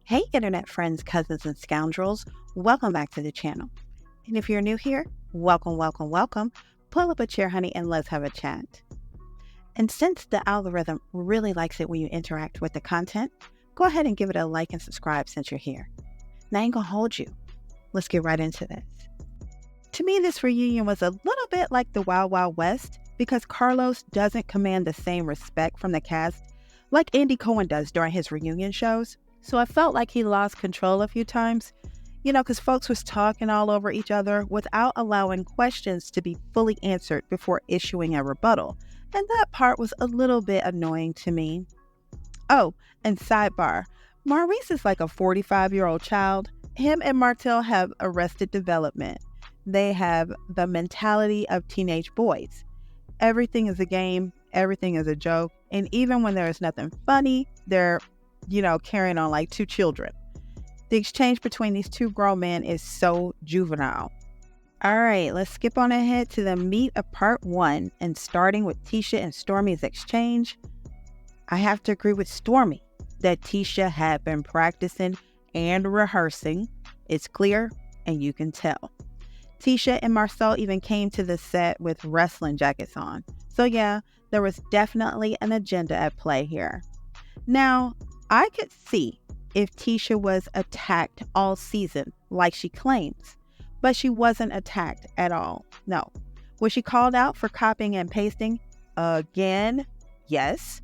Hey, internet friends, cousins, and scoundrels. Welcome back to the channel. And if you're new here, welcome. Pull up a chair, honey, and let's have a chat. And since the algorithm really likes it when you interact with the content, go ahead and give it a like and subscribe since you're here. Now I ain't gonna hold you. Let's get right into this. To me, this reunion was a little bit like the Wild Wild West because Carlos doesn't command the same respect from the cast like Andy Cohen does during his reunion shows. So I felt like he lost control a few times, because folks was talking all over each other without allowing questions to be fully answered before issuing a rebuttal. And that part was a little bit annoying to me. Oh, and sidebar, Maurice is like a 45-year-old child. Him and Martell have arrested development. They have the mentality of teenage boys. Everything is a game, everything is a joke, and even when there is nothing funny, they're carrying on like two children. The exchange between these two grown men is so juvenile. All right, let's skip on ahead to the meat of part one, and starting with Tisha and Stormi's exchange. I have to agree with Stormi that Tisha had been practicing and rehearsing. It's clear, and you can tell. Tisha and Marcel even came to the set with wrestling jackets on. So yeah, there was definitely an agenda at play here. Now, I could see if Tisha was attacked all season, like she claims, but she wasn't attacked at all. No. Was she called out for copying and pasting? Again, yes.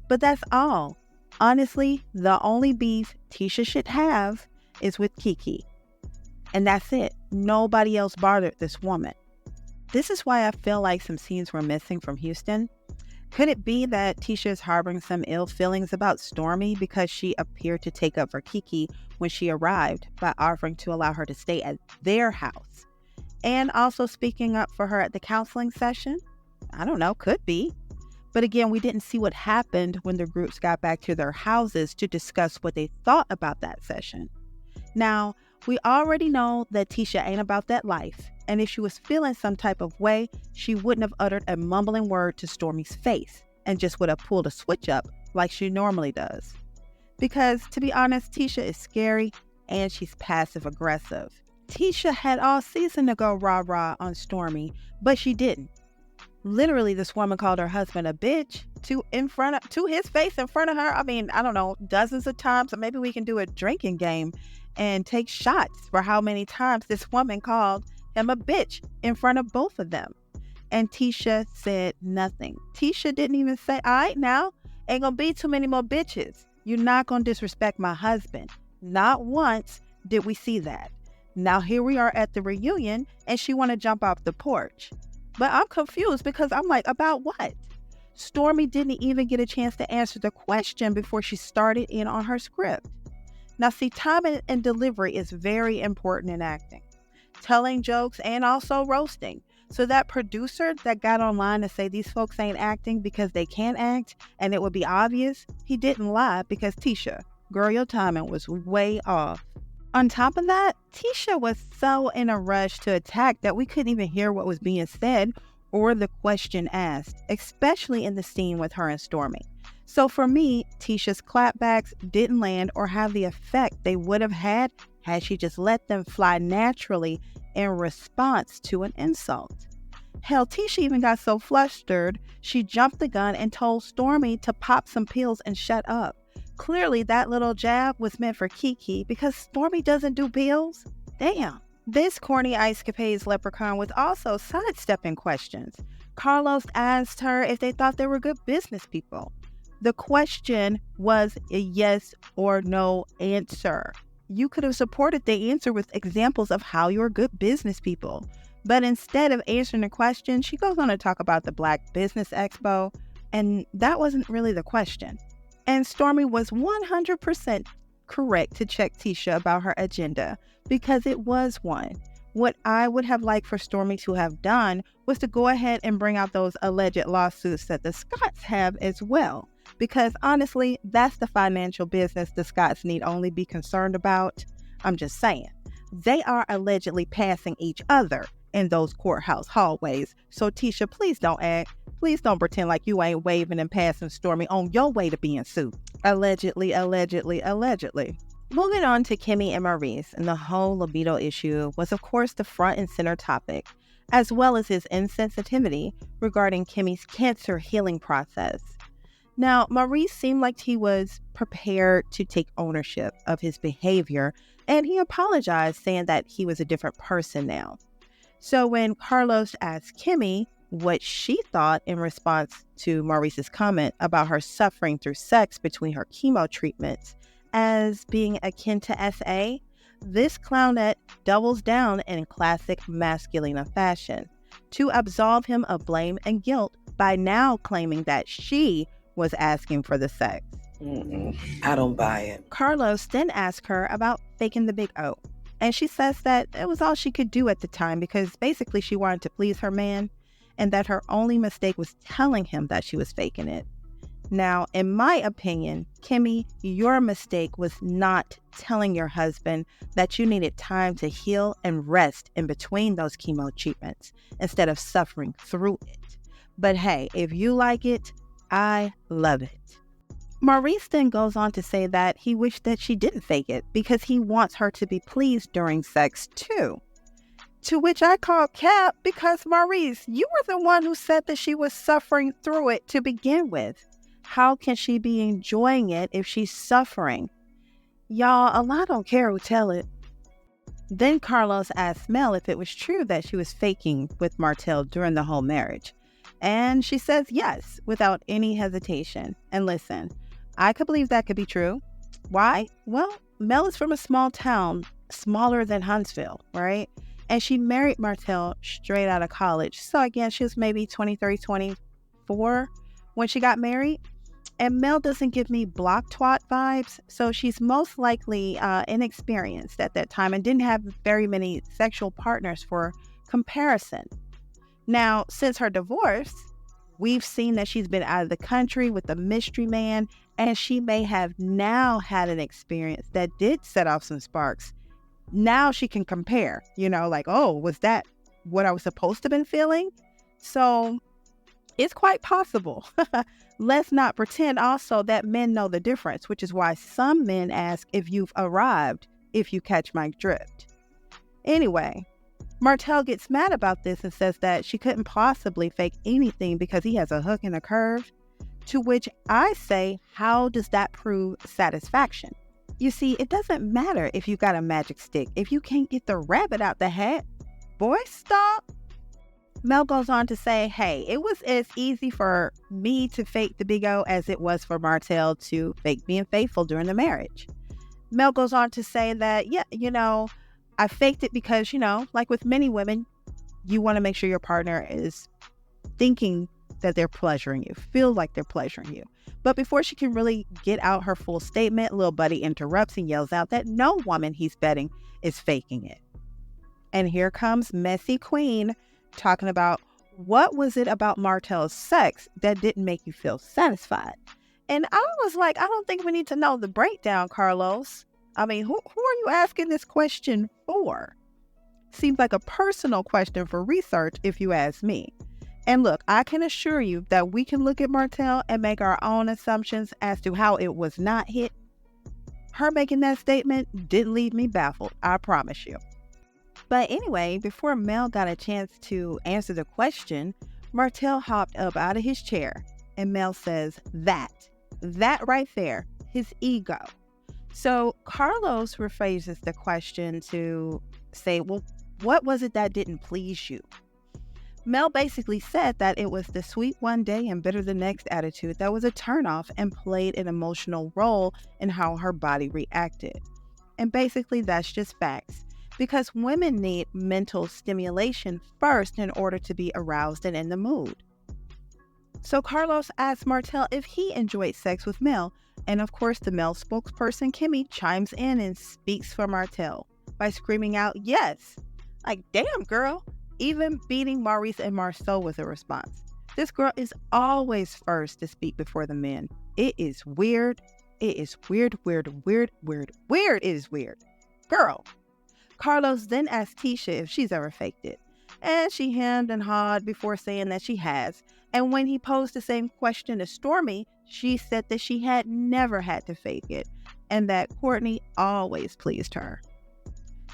But that's all. Honestly, the only beef Tisha should have is with Kiki. And that's it. Nobody else bothered this woman. This is why I feel like some scenes were missing from Houston. Could it be that Tisha is harboring some ill feelings about Stormi because she appeared to take up for Kiki when she arrived by offering to allow her to stay at their house? And also speaking up for her at the counseling session? I don't know, could be. But again, we didn't see what happened when the groups got back to their houses to discuss what they thought about that session. Now, we already know that Tisha ain't about that life, and if she was feeling some type of way, she wouldn't have uttered a mumbling word to Stormi's face and just would have pulled a switch up like she normally does. Because, to be honest, Tisha is scary and she's passive aggressive. Tisha had all season to go rah-rah on Stormi, but she didn't. Literally, this woman called her husband a bitch to his face in front of her. I mean, I don't know, dozens of times. Or maybe we can do a drinking game and take shots for how many times this woman called him a bitch in front of both of them. And Tisha said nothing. Tisha didn't even say, all right, now, ain't gonna be too many more bitches. You're not gonna disrespect my husband. Not once did we see that. Now here we are at the reunion and she wanna jump off the porch. But I'm confused because I'm like, about what? Stormi didn't even get a chance to answer the question before she started in on her script. Now see, timing and delivery is very important in acting. Telling jokes and also roasting. So that producer that got online to say these folks ain't acting because they can't act and it would be obvious, he didn't lie because Tisha, girl, your timing was way off. On top of that, Tisha was so in a rush to attack that we couldn't even hear what was being said or the question asked, especially in the scene with her and Stormi. So for me, Tisha's clapbacks didn't land or have the effect they would have had she just let them fly naturally in response to an insult. Hell, Tisha even got so flustered, she jumped the gun and told Stormi to pop some pills and shut up. Clearly, that little jab was meant for Kiki because Stormi doesn't do pills. Damn. This corny Ice Capades leprechaun was also sidestepping questions. Carlos asked her if they thought they were good business people. The question was a yes or no answer. You could have supported the answer with examples of how you're good business people. But instead of answering the question, she goes on to talk about the Black Business Expo, and that wasn't really the question. And Stormi was 100% correct to check Tisha about her agenda, because it was one. What I would have liked for Stormi to have done was to go ahead and bring out those alleged lawsuits that the Scotts have as well. Because honestly, that's the financial business the Scotts need only be concerned about. I'm just saying. They are allegedly passing each other in those courthouse hallways. So Tisha, please don't act. Please don't pretend like you ain't waving and passing Stormi on your way to being sued. Allegedly. Moving on to Kimmy and Maurice, and the whole libido issue was, of course, the front and center topic, as well as his insensitivity regarding Kimmy's cancer healing process. Now, Maurice seemed like he was prepared to take ownership of his behavior, and he apologized, saying that he was a different person now. So when Carlos asked Kimmy what she thought in response to Maurice's comment about her suffering through sex between her chemo treatments as being akin to SA, this clownette doubles down in classic masculine fashion to absolve him of blame and guilt by now claiming that she was asking for the sex. I don't buy it. Carlos then asked her about faking the big O, and she says that it was all she could do at the time because basically she wanted to please her man and that her only mistake was telling him that she was faking it. Now, in my opinion, Kimmy, your mistake was not telling your husband that you needed time to heal and rest in between those chemo treatments instead of suffering through it. But hey, if you like it, I love it. Maurice then goes on to say that he wished that she didn't fake it because he wants her to be pleased during sex too. To which I call cap because Maurice, you were the one who said that she was suffering through it to begin with. How can she be enjoying it if she's suffering? Y'all, a lot don't care who tell it. Then Carlos asked Mel if it was true that she was faking with Martel during the whole marriage. And she says yes, without any hesitation. And listen, I could believe that could be true. Why? Well, Mel is from a small town, smaller than Huntsville, right? And she married Martel straight out of college. So again, she was maybe 23, 24 when she got married. And Mel doesn't give me block twat vibes, so she's most likely inexperienced at that time and didn't have very many sexual partners for comparison. Now, since her divorce, we've seen that she's been out of the country with a mystery man, and she may have now had an experience that did set off some sparks. Now she can compare, like, oh, was that what I was supposed to have been feeling? So it's quite possible. Let's not pretend also that men know the difference, which is why some men ask if you've arrived, if you catch my drift. Anyway, Martel gets mad about this and says that she couldn't possibly fake anything because he has a hook and a curve, to which I say, how does that prove satisfaction? You see, it doesn't matter if you got a magic stick. If you can't get the rabbit out the hat, boy, stop. Mel goes on to say, hey, it was as easy for me to fake the big O as it was for Martel to fake being faithful during the marriage. Mel goes on to say that, I faked it because, like with many women, you want to make sure your partner is thinking that they're pleasuring you, feel like they're pleasuring you. But before she can really get out her full statement, Lil Buddy interrupts and yells out that no woman he's betting is faking it. And here comes Messy Queen talking about what was it about Martel's sex that didn't make you feel satisfied. And I was like, I don't think we need to know the breakdown, Carlos. I mean, who are you asking this question for? Seems like a personal question for research, if you ask me. And look, I can assure you that we can look at Martel and make our own assumptions as to how it was not hit. Her making that statement didn't leave me baffled, I promise you. But anyway, before Mel got a chance to answer the question, Martel hopped up out of his chair and Mel says, that right there, his ego. So Carlos rephrases the question to say, well, what was it that didn't please you? Mel basically said that it was the sweet one day and bitter the next attitude that was a turnoff and played an emotional role in how her body reacted. And basically that's just facts. Because women need mental stimulation first in order to be aroused and in the mood. So Carlos asked Martel if he enjoyed sex with Mel, and of course the Mel spokesperson Kimmy chimes in and speaks for Martel by screaming out, yes! Like, damn girl! Even beating Maurice and Marceau was a response. This girl is always first to speak before the men. It is weird. It is weird. It is weird. Girl! Carlos then asked Tisha if she's ever faked it, and she hemmed and hawed before saying that she has. And when he posed the same question to Stormy, she said that she had never had to fake it. and that Courtney always pleased her.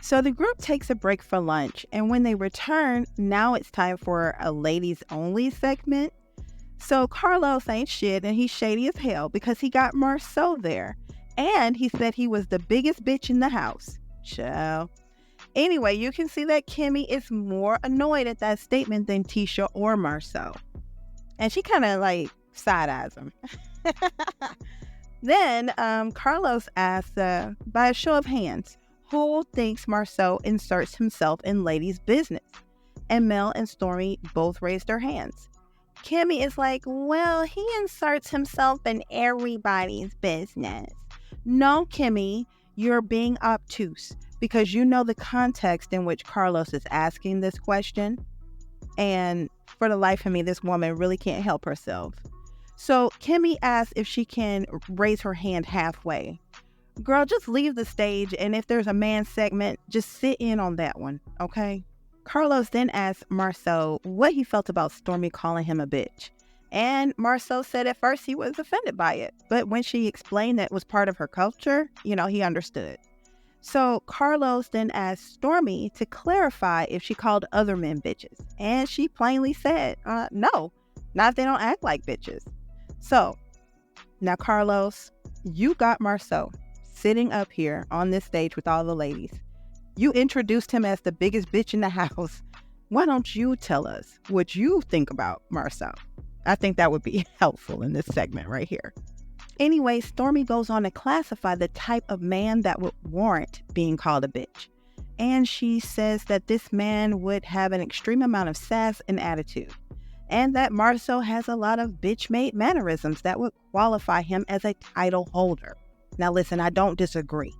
So the group takes a break for lunch, and when they return, now it's time for a ladies only segment. So Carlos ain't shit, and he's shady as hell because he got Marceau there, and he said he was the biggest bitch in the house. Chill. Anyway, you can see that Kimmy is more annoyed at that statement than Tisha or Marceau. And she kind of like side-eyes him. Then Carlos asks, by a show of hands, who thinks Marceau inserts himself in ladies' business? And Mel and Stormy both raised their hands. Kimmy is like, well, he inserts himself in everybody's business. No, Kimmy, you're being obtuse because you know the context in which Carlos is asking this question. And for the life of me, this woman really can't help herself. So Kimmy asks if she can raise her hand halfway. Girl, just leave the stage, and if there's a man segment, just sit in on that one, okay? Carlos then asked Marceau what he felt about Stormy calling him a bitch. And Marceau said at first he was offended by it, but when she explained that it was part of her culture, he understood. So Carlos then asked Stormy to clarify if she called other men bitches. And she plainly said, no, not if they don't act like bitches. So now, Carlos, you got Marceau sitting up here on this stage with all the ladies. You introduced him as the biggest bitch in the house. Why don't you tell us what you think about Marceau? I think that would be helpful in this segment right here. Anyway, Stormy goes on to classify the type of man that would warrant being called a bitch. And she says that this man would have an extreme amount of sass and attitude. And that Marceau has a lot of bitch-made mannerisms that would qualify him as a title holder. Now listen, I don't disagree.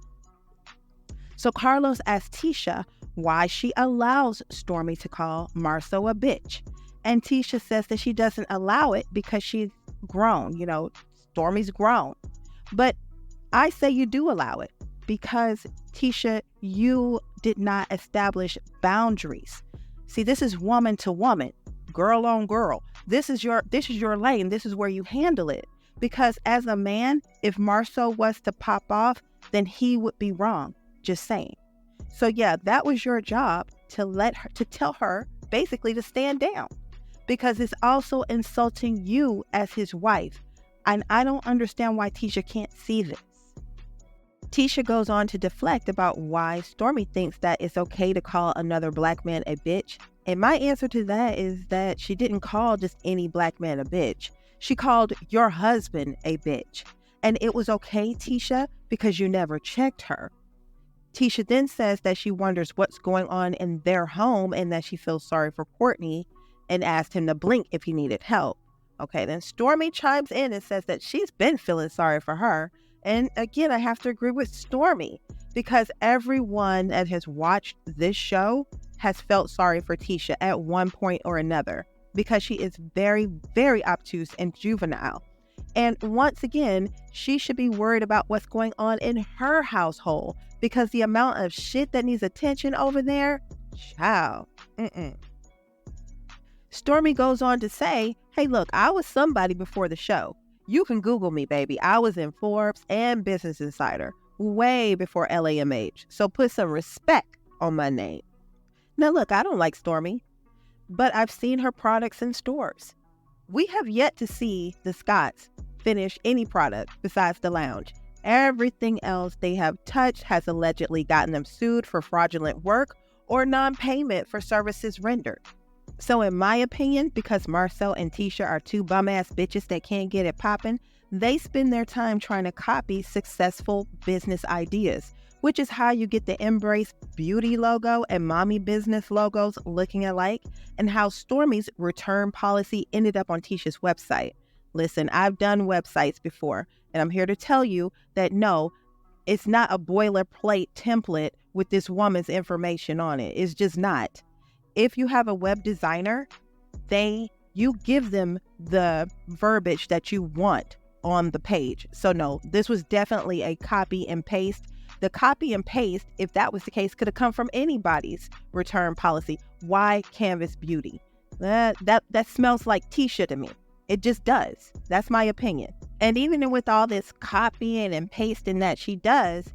So Carlos asks Tisha why she allows Stormy to call Marceau a bitch. And Tisha says that she doesn't allow it because she's grown. Stormy's grown. But I say you do allow it because, Tisha, you did not establish boundaries. See, this is woman to woman, girl on girl. This is your lane. This is where you handle it. Because as a man, if Marceau was to pop off, then he would be wrong. Just saying. So yeah, that was your job to tell her basically to stand down, because it's also insulting you as his wife. And I don't understand why Tisha can't see this. Tisha goes on to deflect about why Stormy thinks that it's okay to call another black man a bitch. And my answer to that is that she didn't call just any black man a bitch. She called your husband a bitch. And it was okay, Tisha, because you never checked her. Tisha then says that she wonders what's going on in their home and that she feels sorry for Courtney and asked him to blink if he needed help. Okay, then Stormy chimes in and says that she's been feeling sorry for her. And again, I have to agree with Stormy because everyone that has watched this show has felt sorry for Tisha at one point or another because she is very, very obtuse and juvenile. And once again, she should be worried about what's going on in her household because the amount of shit that needs attention over there, child. Stormy goes on to say, hey, look, I was somebody before the show. You can Google me, baby. I was in Forbes and Business Insider way before LAMH. So put some respect on my name. Now, look, I don't like Stormy, but I've seen her products in stores. We have yet to see the Scotts finish any product besides the LAMH. Everything else they have touched has allegedly gotten them sued for fraudulent work or non-payment for services rendered. So in my opinion, because Marceau and Tisha are two bum-ass bitches that can't get it popping, they spend their time trying to copy successful business ideas, which is how you get the Embrace Beauty logo and Mommy Business logos looking alike, and how Stormy's return policy ended up on Tisha's website. Listen, I've done websites before, and I'm here to tell you that no, it's not a boilerplate template with this woman's information on it. It's just not. If you have a web designer, you give them the verbiage that you want on the page. So no, this was definitely a copy and paste. The copy and paste, if that was the case, could have come from anybody's return policy. Why Canvas Beauty? That smells like Tisha to me. It just does. That's my opinion. And even with all this copying and pasting that she does,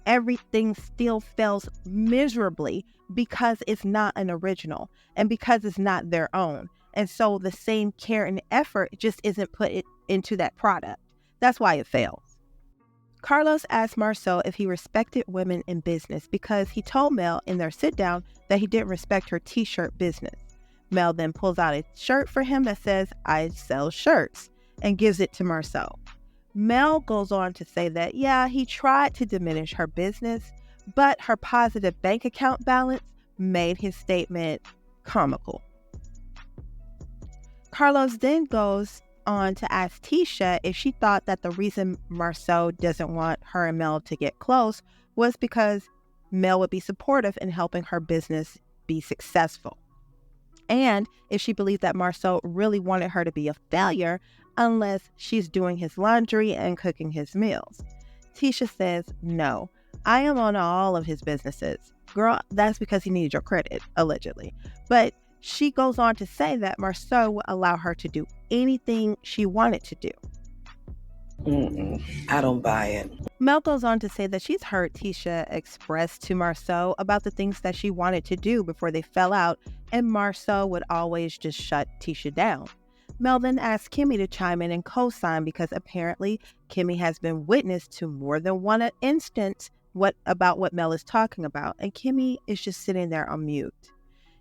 everything still fails miserably because it's not an original and because it's not their own. And so the same care and effort just isn't put into that product. That's why it fails. Carlos asked Marsau if he respected women in business because he told Mel in their sit down that he didn't respect her t-shirt business. Mel then pulls out a shirt for him that says, "I sell shirts," and gives it to Marsau. Mel goes on to say that, yeah, he tried to diminish her business, but her positive bank account balance made his statement comical. Carlos then goes on to ask Tisha if she thought that the reason Marsau doesn't want her and Mel to get close was because Mel would be supportive in helping her business be successful. And if she believed that Marsau really wanted her to be a failure unless she's doing his laundry and cooking his meals. Tisha says, "No, I am on all of his businesses." Girl, that's because he needed your credit, allegedly. But she goes on to say that Marsau would allow her to do anything she wanted to do. I don't buy it. Mel goes on to say that she's heard Tisha express to Marsau about the things that she wanted to do before they fell out, and Marsau would always just shut Tisha down. Mel then asked Kimmy to chime in and co-sign because apparently Kimmy has been witness to more than one instance about what Mel is talking about, and Kimmy is just sitting there on mute.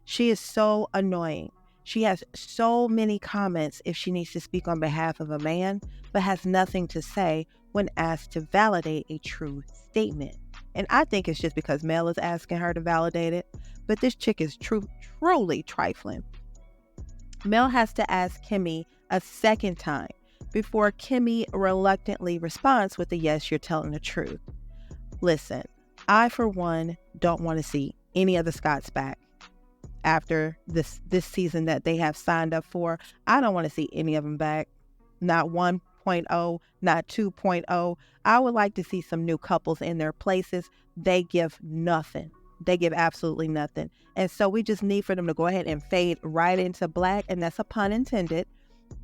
She is so annoying. She has so many comments if she needs to speak on behalf of a man, but has nothing to say when asked to validate a true statement. And I think it's just because Mel is asking her to validate it, but this chick is truly trifling. Mel has to ask Kimmy a second time before Kimmy reluctantly responds with a "yes, you're telling the truth." Listen, I for one don't want to see any of the Scotts back. After this season that they have signed up for, I don't want to see any of them back. Not 1.0, not 2.0. I would like to see some new couples in their places. They give nothing. They give absolutely nothing. And so we just need for them to go ahead and fade right into black, and that's a pun intended,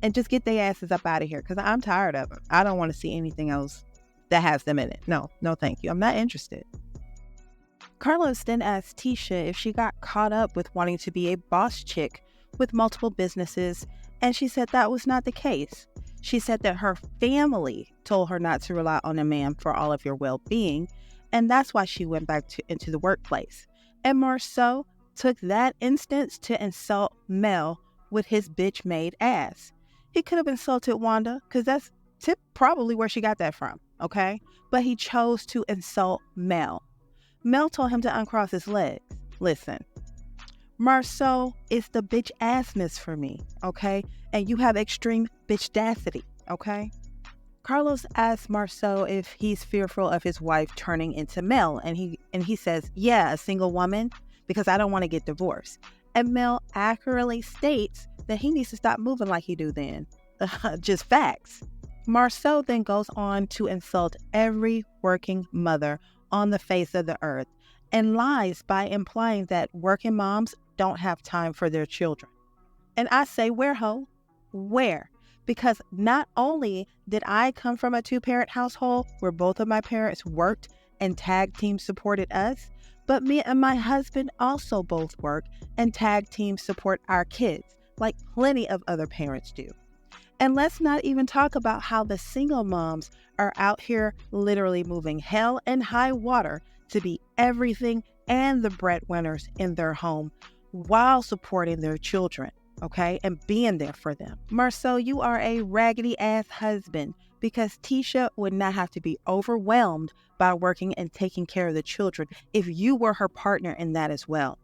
and just get their asses up out of here because I'm tired of them. I don't want to see anything else that has them in it. No, thank you. I'm not interested. Carlos then asked Tisha if she got caught up with wanting to be a boss chick with multiple businesses, and she said that was not the case. She said that her family told her not to rely on a man for all of your well-being, and that's why she went back into the workplace. And Marsau took that instance to insult Mel with his bitch-made ass. He could have insulted Wanda, because that's probably where she got that from, okay? But he chose to insult Mel. Mel told him to uncross his legs. Listen, Marsau is the bitch assness for me, okay? And you have extreme bitchdacity, okay? Carlos asked Marsau if he's fearful of his wife turning into Mel, and he says, yeah, a single woman, because I don't want to get divorced. And Mel accurately states that he needs to stop moving like he do then. Just facts. Marsau then goes on to insult every working mother on the face of the earth and lies by implying that working moms don't have time for their children. And I say, where, ho? Where? Because not only did I come from a two-parent household where both of my parents worked and tag team supported us, but me and my husband also both work and tag team support our kids, like plenty of other parents do. And let's not even talk about how the single moms are out here literally moving hell and high water to be everything and the breadwinners in their home while supporting their children, okay, and being there for them. Marsau, you are a raggedy ass husband because Tisha would not have to be overwhelmed by working and taking care of the children if you were her partner in that as well.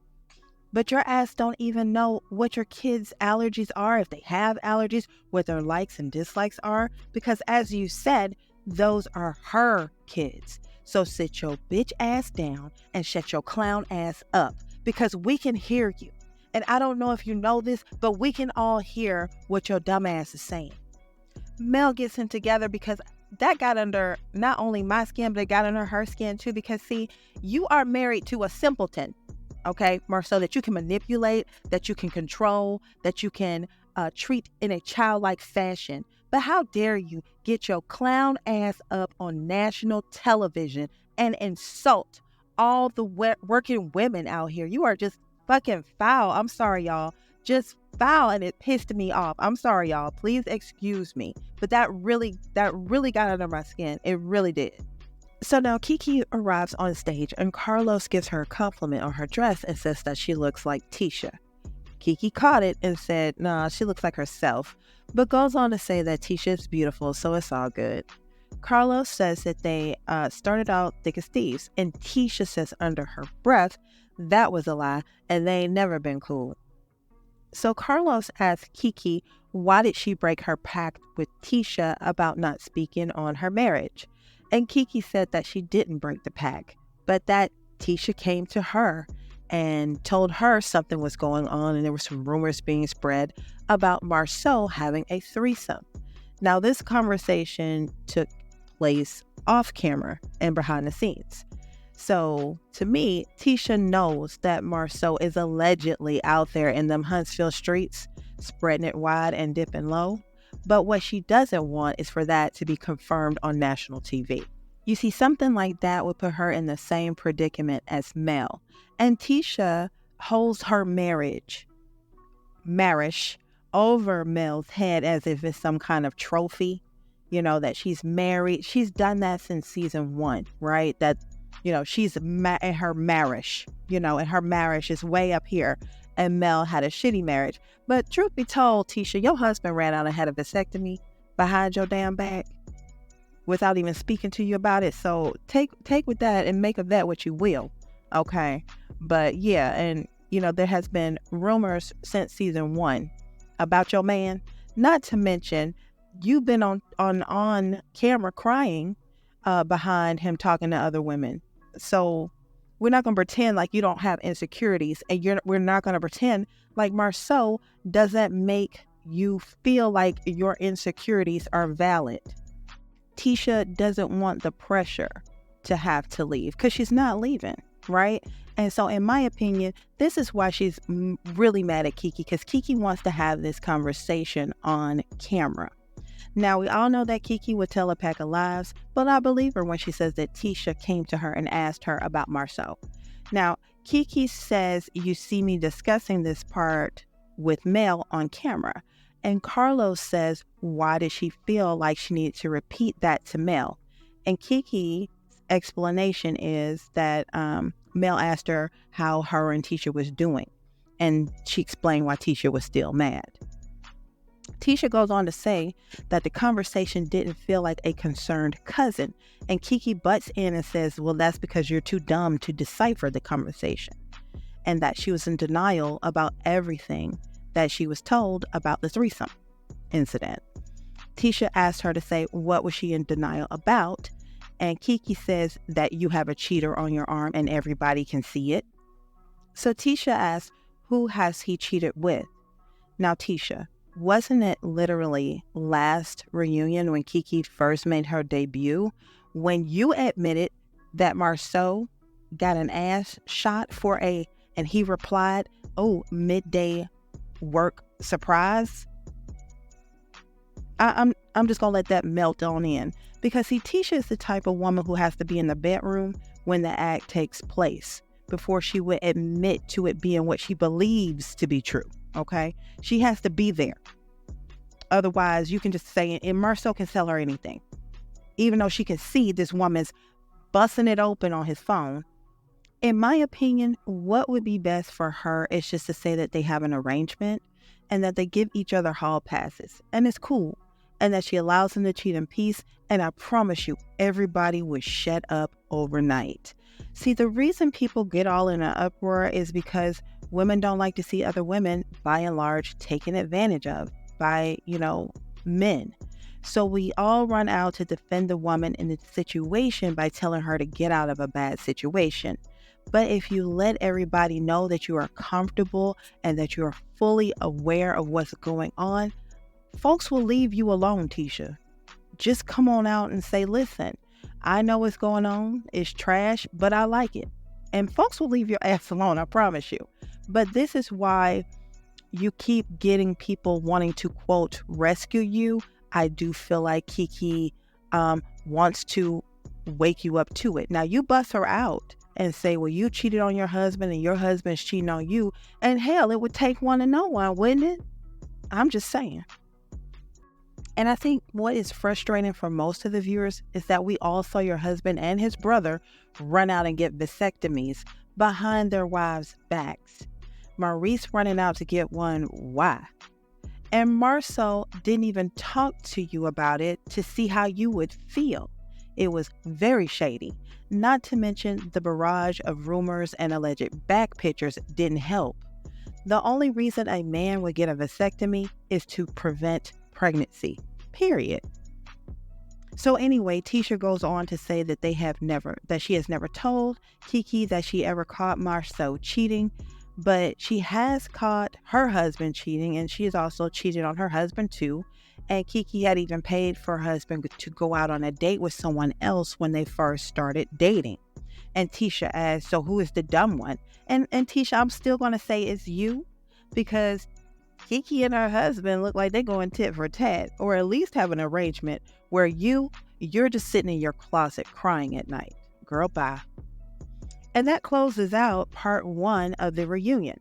But your ass don't even know what your kids' allergies are, if they have allergies, what their likes and dislikes are, because as you said, those are her kids. So sit your bitch ass down and shut your clown ass up, because we can hear you. And I don't know if you know this, but we can all hear what your dumb ass is saying. Mel gets him together because that got under not only my skin, but it got under her skin too, because see, you are married to a simpleton. Okay, Marsau, that you can manipulate, that you can control, that you can treat in a childlike fashion. But how dare you get your clown ass up on national television and insult all the working women out here? You are just fucking foul. I'm sorry, y'all. Just foul, and it pissed me off. I'm sorry, y'all. Please excuse me. But that really got under my skin. It really did. So now Kiki arrives on stage and Carlos gives her a compliment on her dress and says that she looks like Tisha. Kiki caught it and said, nah, she looks like herself, but goes on to say that Tisha is beautiful, so it's all good. Carlos says that they started out thick as thieves, and Tisha says under her breath that was a lie and they ain't never been cool. So Carlos asks Kiki why did she break her pact with Tisha about not speaking on her marriage. And Kiki said that she didn't break the pact, but that Tisha came to her and told her something was going on, and there were some rumors being spread about Marceau having a threesome. Now, this conversation took place off camera and behind the scenes. So, to me, Tisha knows that Marceau is allegedly out there in them Huntsville streets, spreading it wide and dipping low. But what she doesn't want is for that to be confirmed on national TV. You see, something like that would put her in the same predicament as Mel. And Tisha holds her marriage over Mel's head as if it's some kind of trophy, that she's married. She's done that since season 1, right? That, she's in her marriage, and her marriage is way up here. And Mel had a shitty marriage. But truth be told, Tisha, your husband ran out and had a vasectomy behind your damn back without even speaking to you about it. So take with that and make of that what you will. Okay. But yeah, and there has been rumors since season 1 about your man, not to mention you've been on camera crying behind him talking to other women. So we're not going to pretend like you don't have insecurities, and we're not going to pretend like Marceau doesn't make you feel like your insecurities are valid. Tisha doesn't want the pressure to have to leave because she's not leaving, right? And so in my opinion, this is why she's really mad at Kiki, because Kiki wants to have this conversation on camera. Now, we all know that Kiki would tell a pack of lies, but I believe her when she says that Tisha came to her and asked her about Marceau. Now, Kiki says, you see me discussing this part with Mel on camera. And Carlos says, why did she feel like she needed to repeat that to Mel? And Kiki's explanation is that Mel asked her how her and Tisha was doing. And she explained why Tisha was still mad. Tisha goes on to say that the conversation didn't feel like a concerned cousin, and Kiki butts in and says, well, that's because you're too dumb to decipher the conversation, and that she was in denial about everything that she was told about the threesome incident. Tisha asked her to say what was she in denial about, and Kiki says that you have a cheater on your arm and everybody can see it. So Tisha asks, who has he cheated with? Now, Tisha, wasn't it literally last reunion when Kiki first made her debut when you admitted that Marceau got an ass shot and he replied, oh, midday work surprise? I'm just gonna let that melt on in, because see, Tisha is the type of woman who has to be in the bedroom when the act takes place before she would admit to it being what she believes to be true. Okay, she has to be there. Otherwise, you can just say, and Marceau can tell her anything, even though she can see this woman's busting it open on his phone. In my opinion, what would be best for her is just to say that they have an arrangement and that they give each other hall passes, and it's cool, and that she allows him to cheat in peace. And I promise you, everybody would shut up overnight. See, the reason people get all in an uproar is because women don't like to see other women, by and large, taken advantage of by, men. So we all run out to defend the woman in the situation by telling her to get out of a bad situation. But if you let everybody know that you are comfortable and that you are fully aware of what's going on, folks will leave you alone, Tisha. Just come on out and say, listen, I know what's going on. It's trash, but I like it. And folks will leave your ass alone, I promise you. But this is why you keep getting people wanting to, quote, rescue you. I do feel like Kiki wants to wake you up to it. Now, you bust her out and say, well, you cheated on your husband and your husband's cheating on you. And hell, it would take one to know one, wouldn't it? I'm just saying. And I think what is frustrating for most of the viewers is that we all saw your husband and his brother run out and get vasectomies behind their wives' backs. Maurice running out to get one, why? And Marceau didn't even talk to you about it to see how you would feel. It was very shady. Not to mention the barrage of rumors and alleged back pictures didn't help. The only reason a man would get a vasectomy is to prevent pregnancy, period. So anyway, Tisha goes on to say that she has never told Kiki that she ever caught Marceau cheating, but she has caught her husband cheating, and she has also cheated on her husband too. And Kiki had even paid for her husband to go out on a date with someone else when they first started dating. And Tisha asked, so who is the dumb one? And Tisha, I'm still going to say it's you, because Kiki and her husband look like they're going tit for tat, or at least have an arrangement where you're just sitting in your closet crying at night. Girl, bye. And that closes out part 1 of the reunion.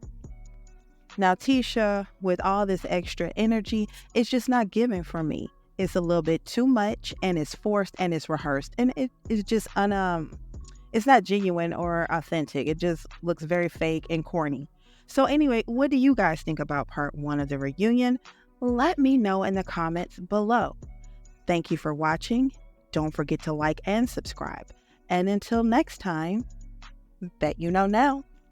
Now, Tisha, with all this extra energy, it's just not giving for me. It's a little bit too much, and it's forced, and it's rehearsed, and it's just it's not genuine or authentic. It just looks very fake and corny. So anyway, what do you guys think about part 1 of the reunion? Let me know in the comments below. Thank you for watching. Don't forget to like and subscribe. And until next time, bet you know now.